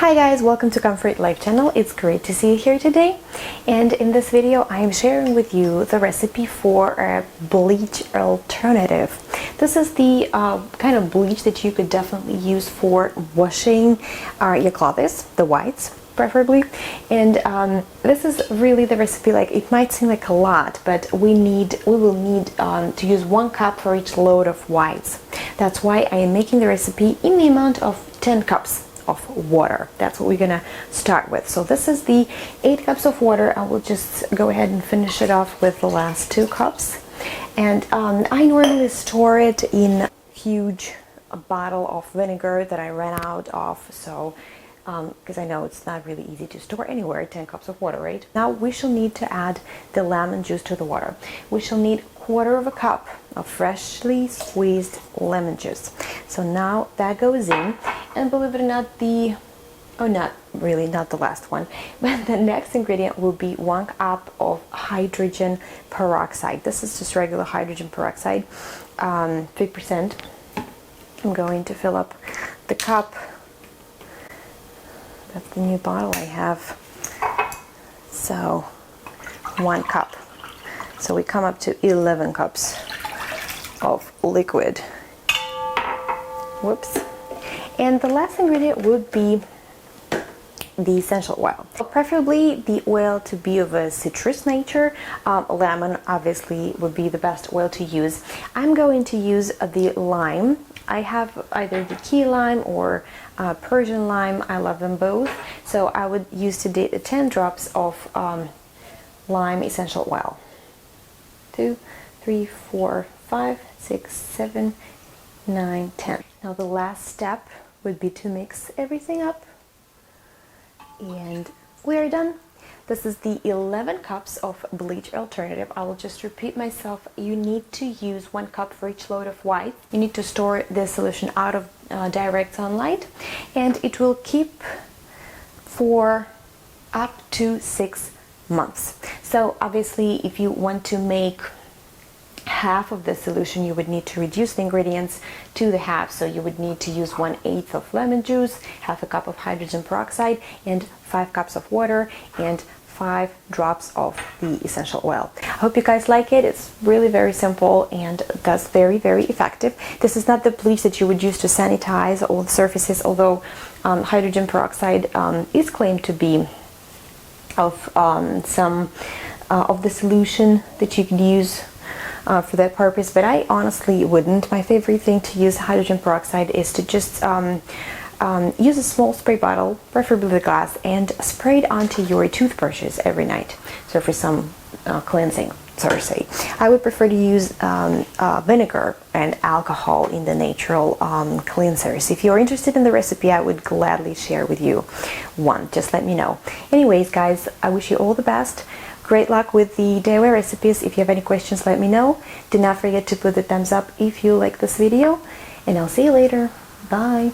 Hi guys, welcome to Comfort Life channel. It's great to see you here today, and in this video I am sharing with you the recipe for a bleach alternative. This is the kind of bleach that you could definitely use for washing your clothes, the whites preferably, and this is really the recipe. Like, it might seem like a lot, but we will need to use 1 cup for each load of whites. That's why I am making the recipe in the amount of 10 cups of water. That's what we're gonna start with. So this is the 8 cups of water. I will just go ahead and finish it off with the last 2 cups. And I normally store it in a huge bottle of vinegar that I ran out of, so because I know it's not really easy to store anywhere 10 cups of water, right? Now we shall need to add the lemon juice to the water. We shall need 1/4 cup of freshly squeezed lemon juice. So now that goes in, and believe it or not, not the last one, but the next ingredient will be 1 cup of hydrogen peroxide. This is just regular hydrogen peroxide, 3%. I'm going to fill up the cup. That's the new bottle I have. So 1 cup. So we come up to 11 cups of liquid. Whoops. And the last ingredient would be the essential oil. Preferably the oil to be of a citrus nature. Lemon obviously would be the best oil to use. I'm going to use the lime. I have either the key lime or Persian lime. I love them both. So I would use today 10 drops of lime essential oil. 2, 3, 4, 5, 6, 7, 9, 10. Now the last step would be to mix everything up, and we are done. This is the 11 cups of bleach alternative. I will just repeat myself. You need to use 1 cup for each load of white. You need to store this solution out of direct sunlight, and it will keep for up to 6 months. So obviously if you want to make half of the solution, you would need to reduce the ingredients to the half. So you would need to use 1/8 of lemon juice, 1/2 cup of hydrogen peroxide, and 5 cups of water, and 5 drops of the essential oil. I hope you guys like it. It's really very simple, and that's very, very effective. This is not the bleach that you would use to sanitize all the surfaces, although hydrogen peroxide is claimed to be of some of the solution that you could use for that purpose, but I honestly wouldn't. My favorite thing to use hydrogen peroxide is to just use a small spray bottle, preferably the glass, and spray it onto your toothbrushes every night. So for some cleansing, so to say. I would prefer to use vinegar and alcohol in the natural cleansers. If you're interested in the recipe, I would gladly share with you one. Just let me know. Anyways, guys, I wish you all the best. Great luck with the DIY recipes. If you have any questions, let me know. Do not forget to put the thumbs up if you like this video, and I'll see you later. Bye.